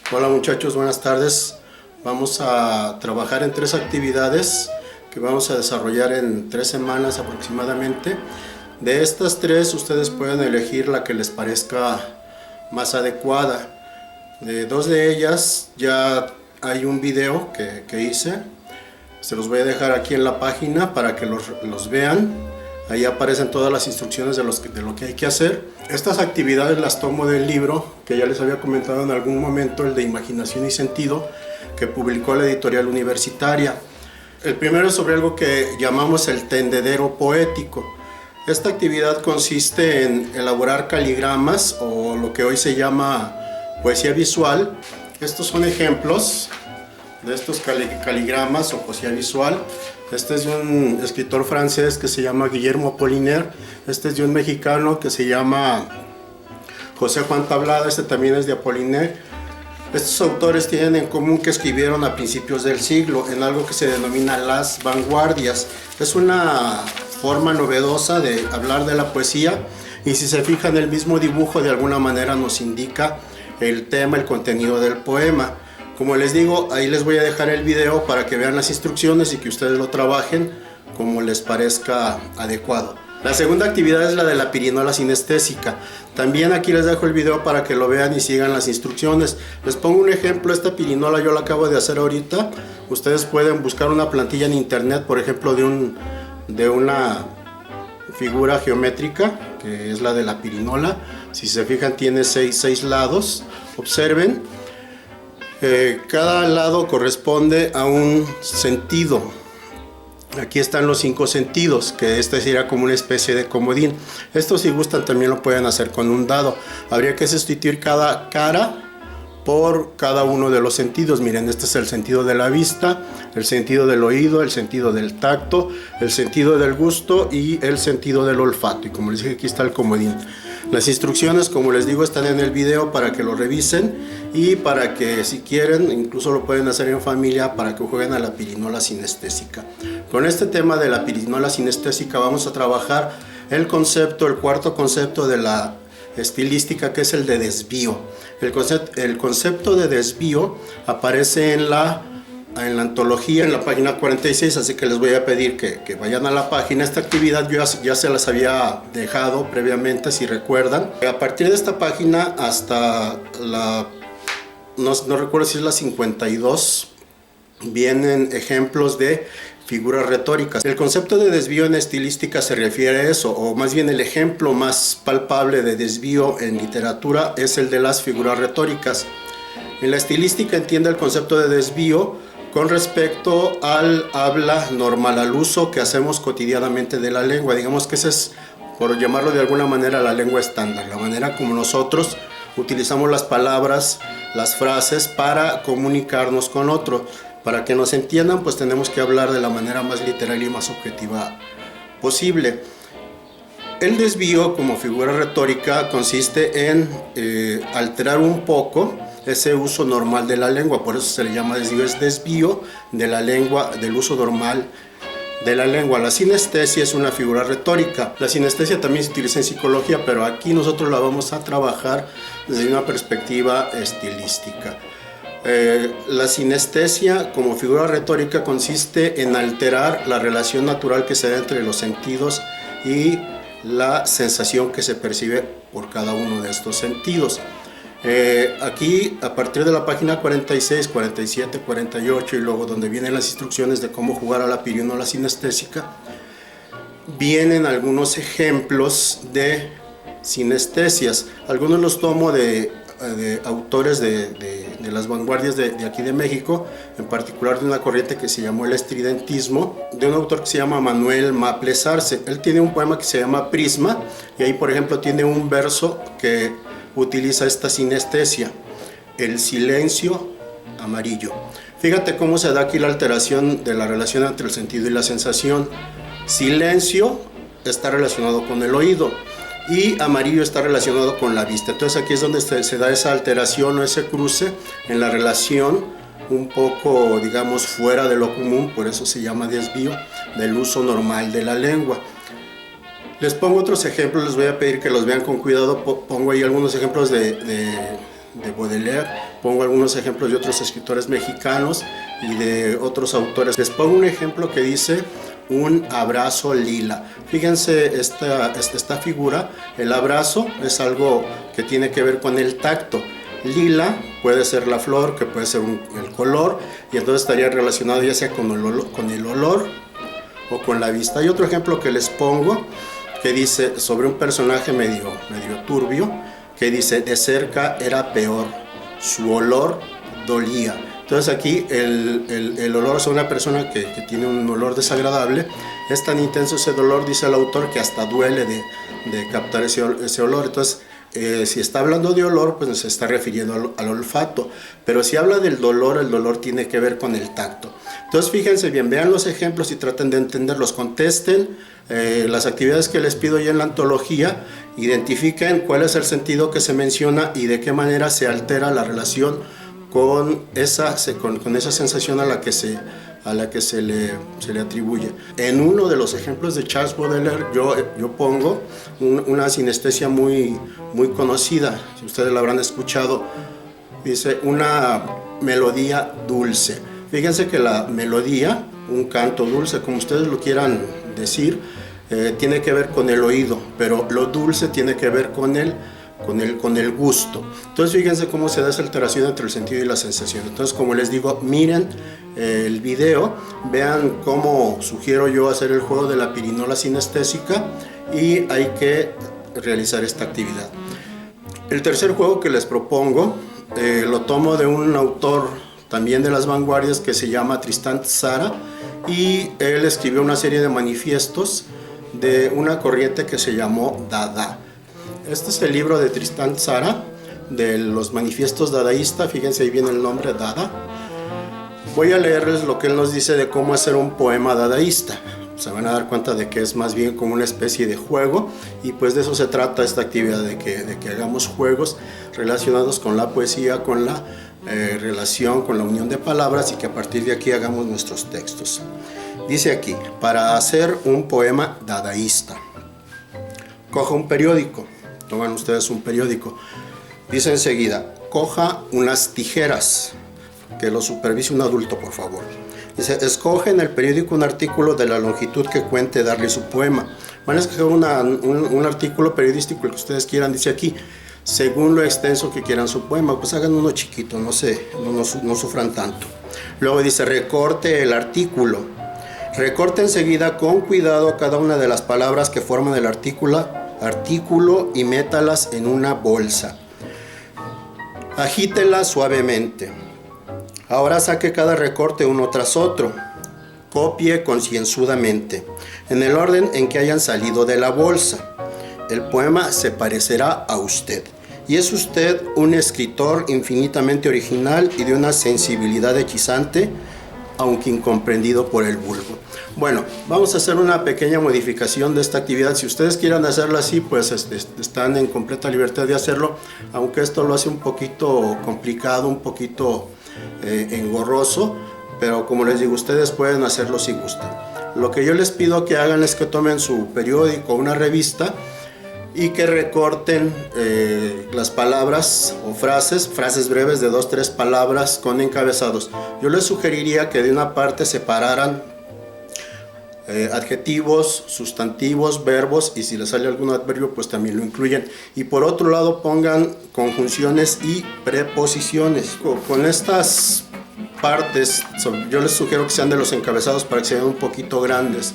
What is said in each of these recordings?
Hola muchachos, buenas tardes. Vamos a trabajar en 3 actividades que vamos a desarrollar en 3 semanas aproximadamente. De estas 3 ustedes pueden elegir la que les parezca más adecuada. De 2 de ellas ya hay un video que hice. Se los voy a dejar aquí en la página para que los vean. Ahí aparecen todas las instrucciones de lo que hay que hacer. Estas actividades las tomo del libro que ya les había comentado en algún momento, el de Imaginación y Sentido, que publicó la editorial universitaria. El primero es sobre algo que llamamos el tendedero poético. Esta actividad consiste en elaborar caligramas o lo que hoy se llama poesía visual. Estos son ejemplos de estos caligramas o poesía visual. Este es de un escritor francés que se llama Guillermo Apollinaire. Este es de un mexicano que se llama José Juan Tablada. Este también es de Apollinaire. Estos autores tienen en común que escribieron a principios del siglo en algo que se denomina las vanguardias. Es una forma novedosa de hablar de la poesía, y si se fijan, el mismo dibujo de alguna manera nos indica el tema, el contenido del poema. Como les digo, ahí les voy a dejar el video para que vean las instrucciones y que ustedes lo trabajen como les parezca adecuado. La segunda actividad es la de la pirinola sinestésica. También aquí les dejo el video para que lo vean y sigan las instrucciones. Les pongo un ejemplo. Esta pirinola yo la acabo de hacer ahorita. Ustedes pueden buscar una plantilla en internet, por ejemplo, de una figura geométrica, que es la de la pirinola. Si se fijan, tiene 6 lados. Observen. Cada lado corresponde a un sentido. Aquí están los 5 sentidos, que este sería como una especie de comodín. Esto, si gustan, también lo pueden hacer con un dado. Habría que sustituir cada cara por cada uno de los sentidos. Miren, este es el sentido de la vista, el sentido del oído, el sentido del tacto, el sentido del gusto y el sentido del olfato. Y como les dije, aquí está el comodín. Las instrucciones, como les digo, están en el video para que lo revisen y para que, si quieren, incluso lo pueden hacer en familia para que jueguen a la pirinola sinestésica. Con este tema de la pirinola sinestésica vamos a trabajar el cuarto concepto de la estilística, que es el de desvío. El concepto de desvío aparece en la antología, en la página 46, así que les voy a pedir que vayan a la página. Esta actividad yo ya se las había dejado previamente, si recuerdan. A partir de esta página hasta no recuerdo si es la 52, vienen ejemplos de figuras retóricas. El concepto de desvío en estilística se refiere a eso, o más bien el ejemplo más palpable de desvío en literatura es el de las figuras retóricas. En la estilística entiende el concepto de desvío con respecto al habla normal, al uso que hacemos cotidianamente de la lengua. Digamos que esa es, por llamarlo de alguna manera, la lengua estándar, la manera como nosotros utilizamos las palabras, las frases para comunicarnos con otro. Para que nos entiendan, pues tenemos que hablar de la manera más literal y más objetiva posible. El desvío como figura retórica consiste en alterar un poco ese uso normal de la lengua, por eso se le llama desvío. Es desvío de la lengua, del uso normal de la lengua. La sinestesia es una figura retórica. La sinestesia también se utiliza en psicología, pero aquí nosotros la vamos a trabajar desde una perspectiva estilística. La sinestesia como figura retórica consiste en alterar la relación natural que se da entre los sentidos y la sensación que se percibe por cada uno de estos sentidos. Aquí, a partir de la página 46, 47, 48 y luego donde vienen las instrucciones de cómo jugar a la pirinola sinestésica, vienen algunos ejemplos de sinestesias. Algunos los tomo de autores de las vanguardias de aquí de México, en particular de una corriente que se llamó el estridentismo, de un autor que se llama Manuel Maples Arce. Él tiene un poema que se llama Prisma, y ahí, por ejemplo, tiene un verso que utiliza esta sinestesia: el silencio amarillo. Fíjate cómo se da aquí la alteración de la relación entre el sentido y la sensación. Silencio está relacionado con el oído y amarillo está relacionado con la vista. Entonces aquí es donde se da esa alteración o ese cruce en la relación, un poco, digamos, fuera de lo común. Por eso se llama desvío del uso normal de la lengua. Les pongo otros ejemplos, les voy a pedir que los vean con cuidado. Pongo ahí algunos ejemplos de de Baudelaire, pongo algunos ejemplos de otros escritores mexicanos y de otros autores. Les pongo un ejemplo que dice un abrazo lila. Fíjense esta figura, el abrazo es algo que tiene que ver con el tacto. Lila puede ser la flor, que puede ser el color, y entonces estaría relacionado ya sea con el olor o con la vista. Hay otro ejemplo que les pongo que dice sobre un personaje medio turbio, que dice: de cerca era peor, su olor dolía. Entonces aquí el olor es una persona que tiene un olor desagradable. Es tan intenso ese dolor, dice el autor, que hasta duele de captar ese olor. Entonces si está hablando de olor, pues se está refiriendo al olfato. Pero si habla del dolor, el dolor tiene que ver con el tacto. Entonces fíjense bien, vean los ejemplos y traten de entenderlos, contesten las actividades que les pido ya en la antología, identifiquen cuál es el sentido que se menciona y de qué manera se altera la relación con esa sensación a la que se le atribuye. En uno de los ejemplos de Charles Baudelaire yo pongo una sinestesia muy conocida, si ustedes la habrán escuchado, dice una melodía dulce. Fíjense que la melodía, un canto dulce, como ustedes lo quieran decir, tiene que ver con el oído, pero lo dulce tiene que ver con el gusto. Entonces fíjense cómo se da esa alteración entre el sentido y la sensación. Entonces, como les digo, miren el video, vean cómo sugiero yo hacer el juego de la pirinola sinestésica y hay que realizar esta actividad. El tercer juego que les propongo lo tomo de un autor también de las vanguardias que se llama Tristan Tzara, y él escribió una serie de manifiestos de una corriente que se llamó Dada. Este es el libro de Tristan Tzara, de los manifiestos dadaístas. Fíjense, ahí viene el nombre, Dada. Voy a leerles lo que él nos dice de cómo hacer un poema dadaísta. Se van a dar cuenta de que es más bien como una especie de juego, y pues de eso se trata esta actividad, de que hagamos juegos relacionados con la poesía, con la relación, con la unión de palabras, y que a partir de aquí hagamos nuestros textos. Dice aquí: para hacer un poema dadaísta, coja un periódico. Toman ustedes un periódico. Dice enseguida: coja unas tijeras. Que lo supervise un adulto, por favor. Dice: escoge en el periódico un artículo de la longitud que cuente darle su poema. Van a escoger un artículo periodístico, el que ustedes quieran. Dice aquí, según lo extenso que quieran su poema, pues hagan uno chiquito, no sufran tanto. Luego dice: recorte el artículo. Recorte enseguida con cuidado cada una de las palabras que forman el artículo y métalas en una bolsa. Agítelas suavemente. Ahora saque cada recorte uno tras otro. Copie concienzudamente, en el orden en que hayan salido de la bolsa. El poema se parecerá a usted. Y es usted un escritor infinitamente original y de una sensibilidad hechizante, aunque incomprendido por el vulgo. Bueno, vamos a hacer una pequeña modificación de esta actividad. Si ustedes quieren hacerla así, pues están en completa libertad de hacerlo, aunque esto lo hace un poquito complicado, un poquito engorroso, pero como les digo, ustedes pueden hacerlo si gustan. Lo que yo les pido que hagan es que tomen su periódico o una revista y que recorten las palabras o frases breves de 2-3 palabras con encabezados. Yo les sugeriría que de una parte separaran adjetivos, sustantivos, verbos, y si les sale algún adverbio pues también lo incluyen, y por otro lado pongan conjunciones y preposiciones. Con estas partes yo les sugiero que sean de los encabezados para que sean un poquito grandes.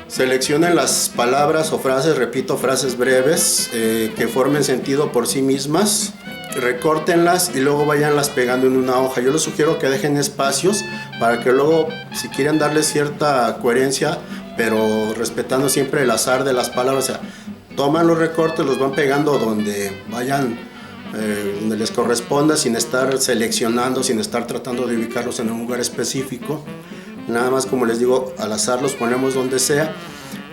Seleccionen las palabras o frases, repito, frases breves que formen sentido por sí mismas, recórtenlas y luego vayanlas pegando en una hoja. Yo les sugiero que dejen espacios para que luego, si quieren darle cierta coherencia, pero respetando siempre el azar de las palabras, o sea, toman los recortes, los van pegando donde vayan, donde les corresponda, sin estar seleccionando, sin estar tratando de ubicarlos en un lugar específico. Nada más, como les digo, al azar los ponemos donde sea,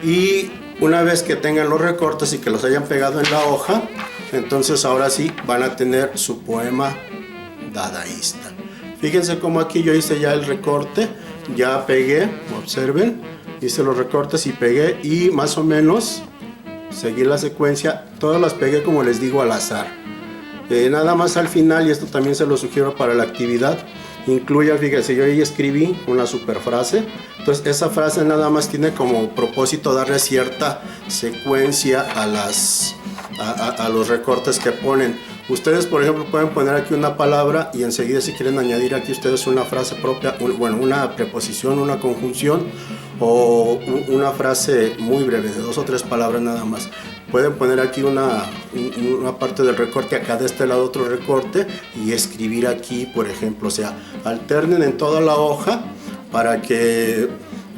y una vez que tengan los recortes y que los hayan pegado en la hoja, entonces ahora sí van a tener su poema dadaísta. Fíjense cómo aquí yo hice ya el recorte, ya pegué, observen, hice los recortes y pegué, y más o menos seguí la secuencia. Todas las pegué, como les digo, al azar. Nada más al final, y esto también se lo sugiero para la actividad, incluya, fíjense, yo ahí escribí una super frase. Entonces esa frase nada más tiene como propósito darle cierta secuencia a los recortes que ponen. Ustedes, por ejemplo, pueden poner aquí una palabra y enseguida, si quieren añadir aquí ustedes una frase propia, bueno, una preposición, una conjunción o una frase muy breve de 2 o 3 palabras nada más. Pueden poner aquí una parte del recorte, acá de este lado otro recorte, y escribir aquí, por ejemplo, o sea, alternen en toda la hoja para que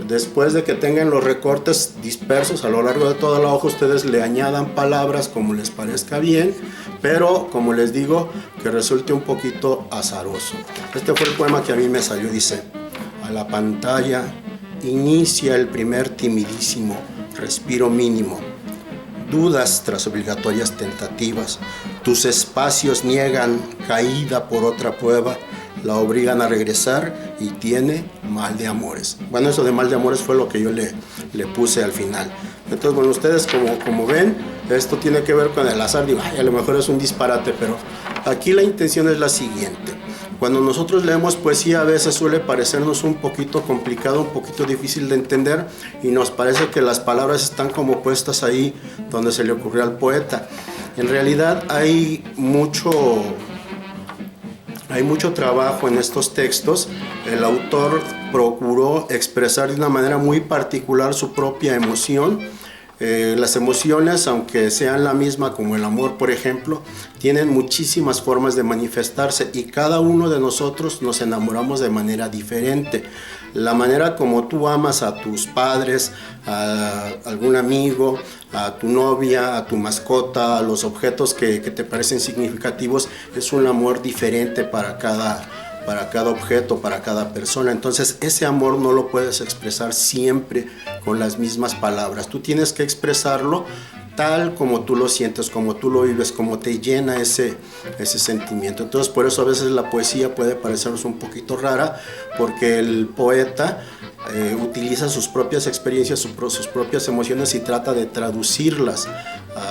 después de que tengan los recortes dispersos a lo largo de toda la hoja, ustedes le añadan palabras como les parezca bien, pero como les digo, que resulte un poquito azaroso. Este fue el poema que a mí me salió, dice: a la pantalla inicia el primer timidísimo respiro mínimo. Dudas tras obligatorias tentativas, tus espacios niegan caída por otra prueba, la obligan a regresar y tiene mal de amores. Bueno, eso de mal de amores fue lo que yo le puse al final. Entonces, bueno, ustedes como ven, esto tiene que ver con el azar. Digo, ay, a lo mejor es un disparate, pero aquí la intención es la siguiente. Cuando nosotros leemos poesía, a veces suele parecernos un poquito complicado, un poquito difícil de entender, y nos parece que las palabras están como puestas ahí donde se le ocurrió al poeta. En realidad hay mucho trabajo en estos textos. El autor procuró expresar de una manera muy particular su propia emoción. Las emociones, aunque sean la misma, como el amor, por ejemplo, tienen muchísimas formas de manifestarse, y cada uno de nosotros nos enamoramos de manera diferente. La manera como tú amas a tus padres, a algún amigo, a tu novia, a tu mascota, a los objetos que te parecen significativos, es un amor diferente para cada objeto, para cada persona. Entonces ese amor no lo puedes expresar siempre con las mismas palabras. Tú tienes que expresarlo tal como tú lo sientes, como tú lo vives, como te llena ese sentimiento. Entonces por eso a veces la poesía puede parecernos un poquito rara, porque el poeta utiliza sus propias experiencias, sus propias emociones, y trata de traducirlas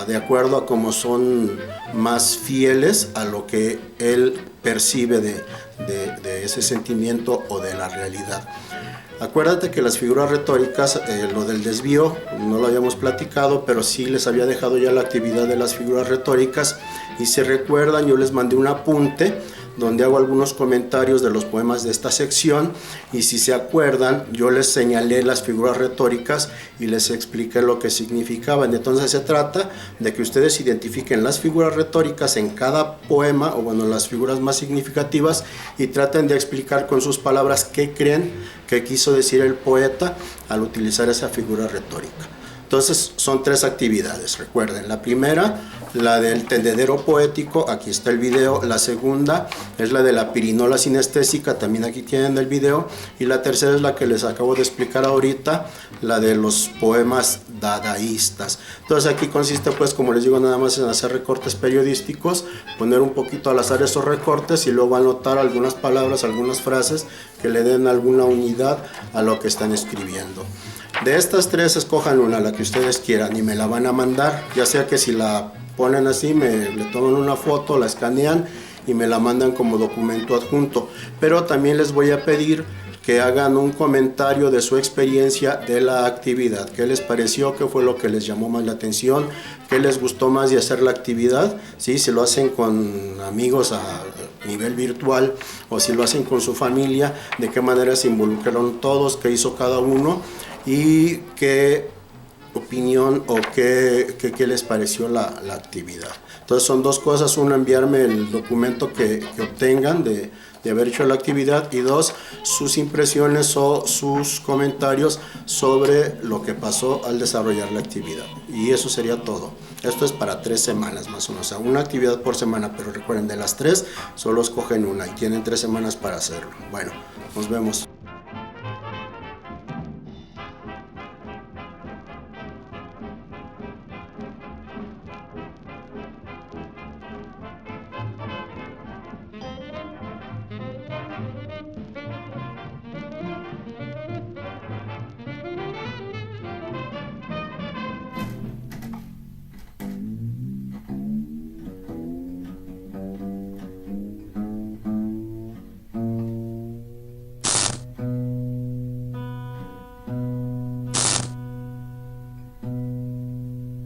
de acuerdo a cómo son más fieles a lo que él percibe de ese sentimiento o de la realidad. Acuérdate que las figuras retóricas, lo del desvío no lo habíamos platicado, pero sí les había dejado ya la actividad de las figuras retóricas, y si recuerdan, yo les mandé un apunte donde hago algunos comentarios de los poemas de esta sección, y si se acuerdan, yo les señalé las figuras retóricas y les expliqué lo que significaban. Entonces se trata de que ustedes identifiquen las figuras retóricas en cada poema, o bueno, las figuras más significativas, y traten de explicar con sus palabras qué creen que quiso decir el poeta al utilizar esa figura retórica. Entonces son 3 actividades, recuerden. La primera, la del tendedero poético, aquí está el video. La segunda es la de la pirinola sinestésica, también aquí tienen el video. Y la tercera es la que les acabo de explicar ahorita, la de los poemas dadaístas. Entonces aquí consiste, pues, como les digo, nada más en hacer recortes periodísticos, poner un poquito al azar esos recortes y luego anotar algunas palabras, algunas frases que le den alguna unidad a lo que están escribiendo. De estas 3, escojan una, la que ustedes quieran, y me la van a mandar, ya sea que si la ponen así, le toman una foto, la escanean y me la mandan como documento adjunto. Pero también les voy a pedir que hagan un comentario de su experiencia de la actividad. ¿Qué les pareció? ¿Qué fue lo que les llamó más la atención? ¿Qué les gustó más de hacer la actividad? ¿Sí? Si lo hacen con amigos a nivel virtual, o si lo hacen con su familia, de qué manera se involucraron todos, qué hizo cada uno, y qué opinión o qué les pareció la actividad. Entonces son 2 cosas: uno, enviarme el documento que obtengan de haber hecho la actividad, y 2, sus impresiones o sus comentarios sobre lo que pasó al desarrollar la actividad. Y eso sería todo. Esto es para 3 semanas más o menos, o sea, una actividad por semana, pero recuerden, de las 3 solo escogen una y tienen 3 semanas para hacerlo. Bueno, nos vemos.